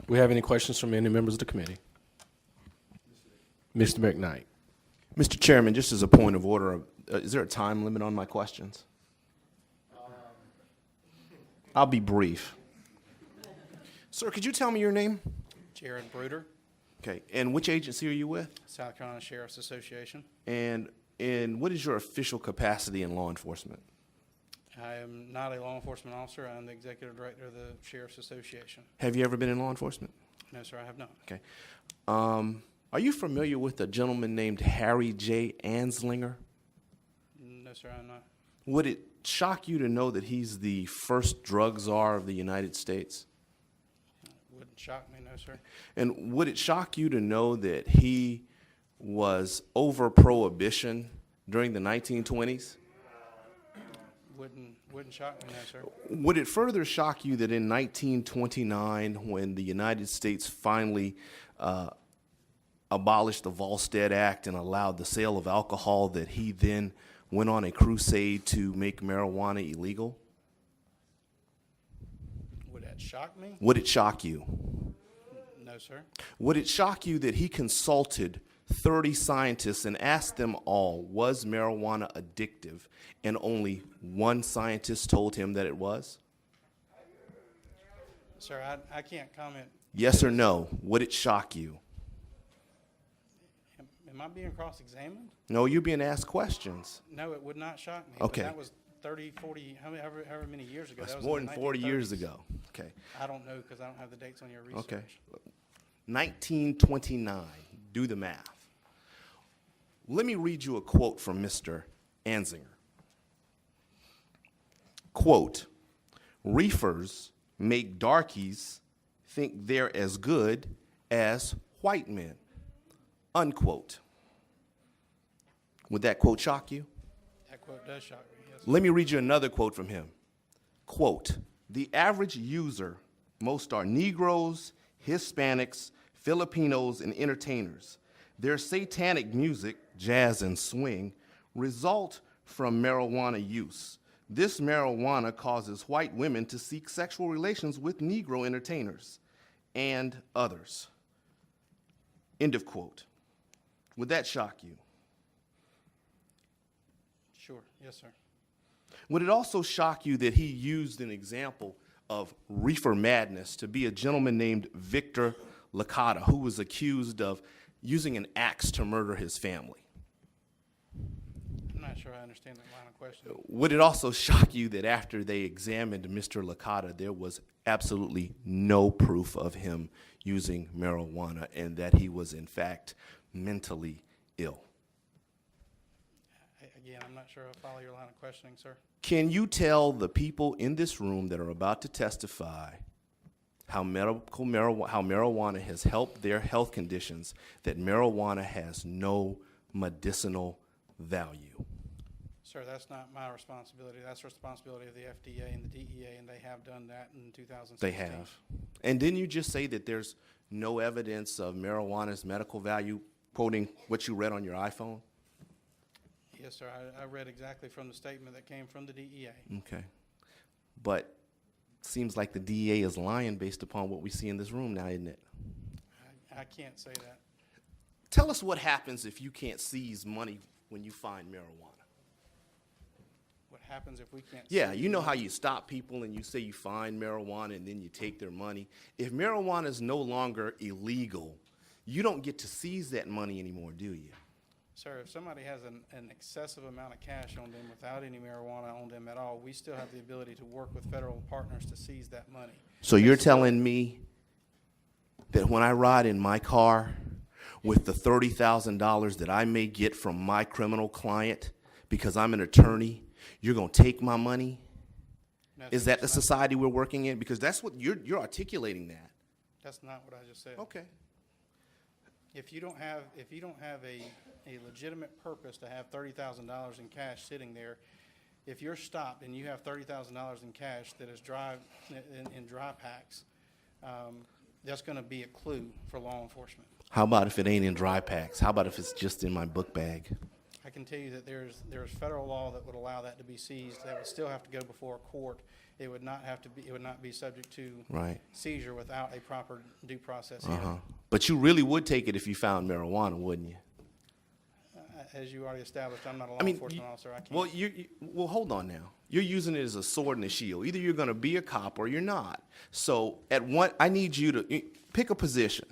We have any questions from any members of the committee? Mr. McKnight. Mr. Chairman, just as a point of order, is there a time limit on my questions? I'll be brief. Sir, could you tell me your name? Jared Bruder, Okay, and which agency are you with? South Carolina Sheriff's Association. And what is your official capacity in law enforcement? I am not a law enforcement officer. I'm the executive director of the Sheriff's Association. Have you ever been in law enforcement? No, sir, I have not. Okay. Are you familiar with a gentleman named Harry J. Anslinger? No, sir, I'm not. Would it shock you to know that he's the first drug czar of the United States? Wouldn't shock me, no, sir. And would it shock you to know that he was over prohibition during the 1920s? Wouldn't shock me, no, sir. Would it further shock you that in 1929, when the United States finally abolished the Volstead Act and allowed the sale of alcohol, that he then went on a crusade to make marijuana illegal? Would that shock me? Would it shock you? No, sir. Would it shock you that he consulted 30 scientists and asked them all, was marijuana addictive? And only one scientist told him that it was? Sir, I can't comment. Yes or no? Would it shock you? Am I being cross-examined? No, you're being asked questions. No, it would not shock me. Okay. But that was 30, 40, however many years ago. That's That was more in than the 40 years 1930s. ago. Okay. I don't know because I don't have the dates on your research. Okay. 1929. Do the math. Let me read you a quote from Mr. Anzinger. Quote, reefers make darkies think they're as good as white men. Unquote. Would that quote shock you? That quote does shock me, yes. Let me read you another quote from him. Quote, the average user, most are Negroes, Hispanics, Filipinos, and entertainers. Their satanic music, jazz and swing, result from marijuana use. This marijuana causes white women to seek sexual relations with Negro entertainers and others. End of quote. Would that shock you? Sure, yes, sir. Would it also shock you that he used an example of reefer madness to be a gentleman named Victor Licata, who was accused of using an axe to murder his family? I'm not sure I understand that line of question. Would it also shock you that after they examined Mr. Licata, there was absolutely no proof of him using marijuana and that he was, in fact, mentally ill? Again, I'm not sure I follow your line of questioning, sir. Can you tell the people in this room that are about to testify how marijuana has helped their health conditions, that marijuana has no medicinal value? Sir, that's not my responsibility. That's the responsibility of the FDA and the DEA, and they have done that in 2016. They have. And didn't you just say that there's no evidence of marijuana's medical value, quoting what you read on your iPhone? Yes, sir. I read exactly from the statement that came from the DEA. Okay. But seems like the DEA is lying based upon what we see in this room now, isn't it? I can't say that. Tell us what happens if you can't seize money when you find marijuana. What happens if we can't? Yeah, see you know the- how you stop people and you say you find marijuana and then you take their money. If marijuana is no longer illegal, you don't get to seize that money anymore, do you? Sir, if somebody has an excessive amount of cash on them without any marijuana on them at all, we still have the ability to work with federal partners to seize that money. So you're telling me that when I ride in my car with the $30,000 that I may get from my criminal client because I'm an attorney, you're going to take my money? No, Is sir, that the that's not- society we're working in? Because that's what you're articulating that. That's not what I just said. Okay. If you don't have a legitimate purpose to have $30,000 in cash sitting there, if you're stopped and you have $30,000 in cash that is in dry packs, that's going to be a clue for law enforcement. How about if it ain't in dry packs? How about if it's just in my book bag? I can tell you that there's federal law that would allow that to be seized. That would still have to go before a court. It would not have to be, it would not be subject to Right. seizure without a proper due process Uh-huh. hearing. But you really would take it if you found marijuana, wouldn't you? As you already established, I'm not a law I mean, enforcement officer. I can't. well, well, hold on now. You're using it as a sword and a shield. Either you're going to be a cop or you're not. So I need you to pick a position.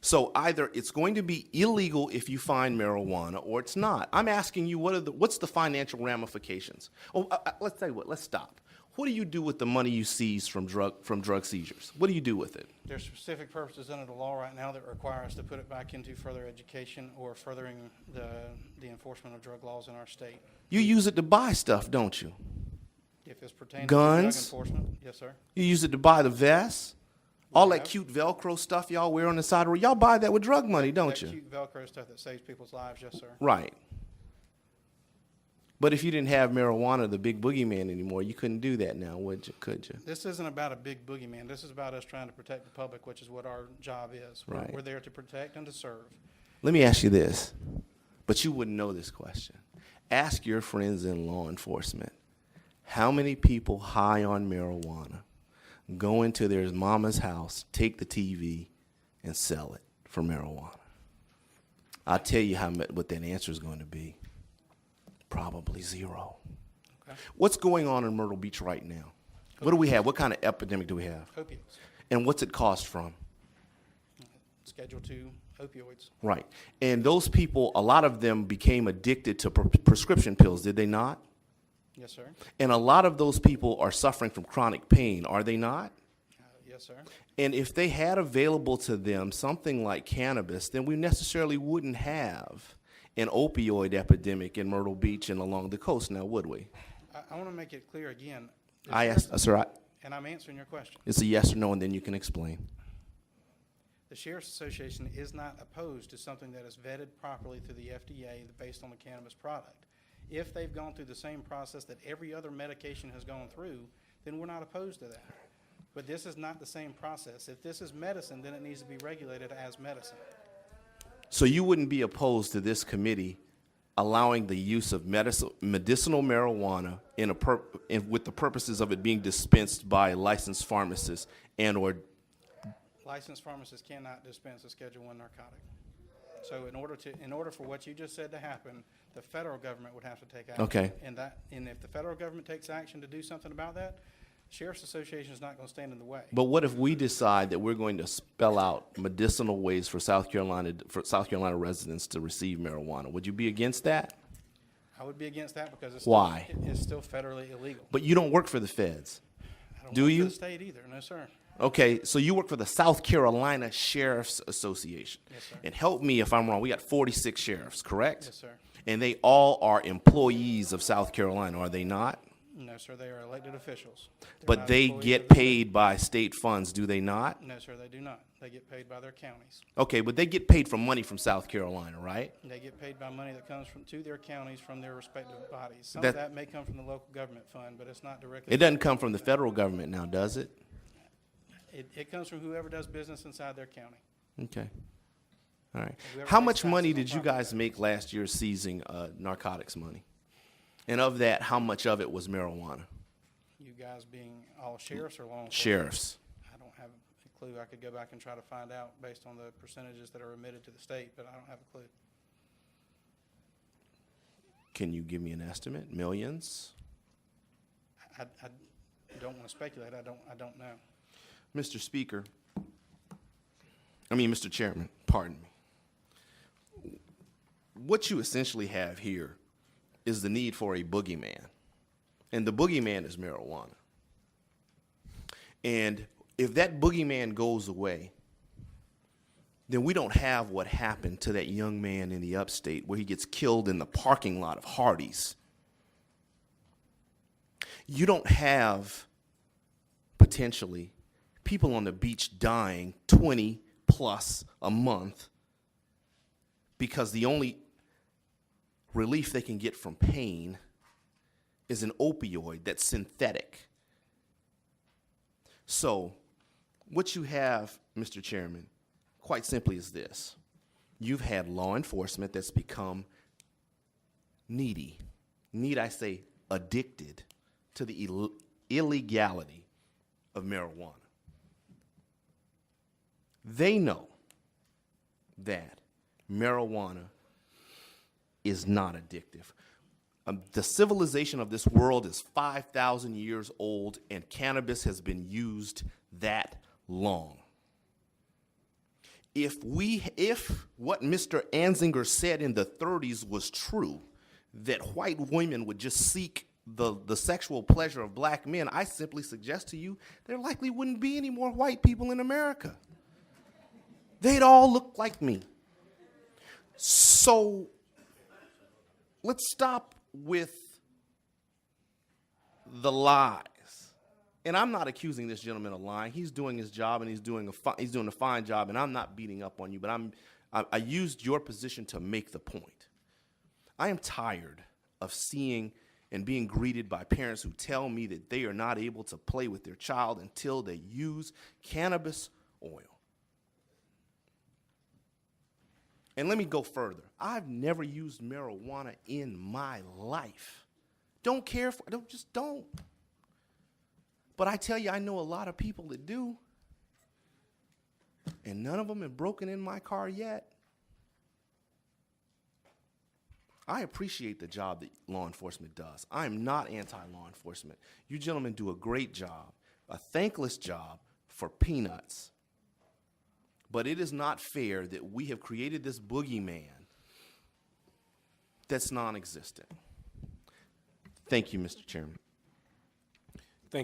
So either it's going to be illegal if you find marijuana, or it's not. I'm asking you, what's the financial ramifications? Oh, let's tell you what. Let's stop. What do you do with the money you seize from drug seizures? What do you do with it? There's specific purposes under the law right now that require us to put it back into further education or furthering the enforcement of drug laws in our state. You use it to buy stuff, don't you? If it's pertaining Guns? to drug enforcement, yes, sir. You use it to buy the vests, all that have. cute Velcro stuff y'all wear on the side of the road. Y'all buy that with drug money, don't That you? cute Velcro stuff that saves people's lives, yes, sir. Right. But if you didn't have marijuana, the big boogeyman anymore, you couldn't do that now, could you? This isn't about a big boogeyman. This is about us trying to protect the public, which is what our job is. Right. We're there to protect and to serve. Let me ask you this, but you wouldn't know this question. Ask your friends in law enforcement, how many people high on marijuana go into their mama's house, take the TV, and sell it for marijuana? I'll tell you what that answer is going to be. Probably zero. Okay. What's going on in Myrtle Beach right now? What do we have? What kind of epidemic do we have? Opiates. And what's it cost from? Schedule II opioids. Right. And those people, a lot of them became addicted to prescription pills, did they not? Yes, sir. And a lot of those people are suffering from chronic pain, are they not? Yes, sir. And if they had available to them something like cannabis, then we necessarily wouldn't have an opioid epidemic in Myrtle Beach and along the coast now, would we? I want to make it clear again. the I Sheriff's- asked, sir, And I'm answering your question. it's a yes or no, and then you can explain. The Sheriff's Association is not opposed to something that is vetted properly through the FDA based on the cannabis product. If they've gone through the same process that every other medication has gone through, then we're not opposed to that. But this is not the same process. If this is medicine, then it needs to be regulated as medicine. So you wouldn't be opposed to this committee allowing the use of medicinal marijuana with the purposes of it being dispensed by licensed pharmacists and/or Licensed pharmacists cannot dispense a Schedule I narcotic. So in order for what you just said to happen, the federal government would have to take action. Okay. And if the federal government takes action to do something about that, Sheriff's Association is not going to stand in the way. But what if we decide that we're going to spell out medicinal ways for South Carolina residents to receive marijuana? Would you be against that? I would be against that because it's Why? It's still federally illegal. But you don't work for the feds. I don't Do work for you? the state either. No, sir. Okay, so you work for the South Carolina Sheriff's Association. Yes, sir. And help me if I'm wrong. We got 46 sheriffs, correct? Yes, sir. And they all are employees of South Carolina, are they not? No, sir. They are elected officials. They're But not they employees get of the state. paid by state funds, do they not? No, sir. They do not. They get paid by their counties. Okay, but they get paid from money from South Carolina, right? They get paid by money that comes to their counties from their respective bodies. Some That- of that may come from the local government fund, but it's not directly. It doesn't come from the federal government now, does it? It comes from whoever does business inside their county. Okay. All right. Whoever How pays much taxes money on did you property guys tax. make last year seizing narcotics money? And of that, how much of it was marijuana? You guys being all sheriffs or law enforcement? Sheriffs. I don't have a clue. I could go back and try to find out based on the percentages that are remitted to the state, but I don't have a clue. Can you give me an estimate? Millions? I don't want to speculate. I don't know. Mr. Mr. Chairman, pardon me. What you essentially have here is the need for a boogeyman. And the boogeyman is marijuana. And if that boogeyman goes away, then we don't have what happened to that young man in the upstate where he gets killed in the parking lot of Hardee's. You don't have, potentially, people on the beach dying 20 plus a month because the only relief they can get from pain is an opioid that's synthetic. So what you have, Mr. Chairman, quite simply is this. You've had law enforcement that's become needy, need I say addicted to the illegality of marijuana. They know that marijuana is not addictive. The civilization of this world is 5,000 years old, and cannabis has been used that long. If what Mr. Anzinger said in the 30s was true, that white women would just seek the sexual pleasure of black men, I simply suggest to you there likely wouldn't be any more white people in America. They'd all look like me. So let's stop with the lies. And I'm not accusing this gentleman of lying. He's doing his job, and he's doing a fine job, and I'm not beating up on you, but I used your position to make the point. I am tired of seeing and being greeted by parents who tell me that they are not able to play with their child until they use cannabis oil. And let me go further. I've never used marijuana in my life. Don't care for it, just don't. But I tell you, I know a lot of people that do. And none of them have broken in my car yet. I appreciate the job that law enforcement does. I am not anti-law enforcement. You gentlemen do a great job, a thankless job for peanuts. But it is not fair that we have created this boogeyman that's non-existent. Thank you, Mr. Chairman.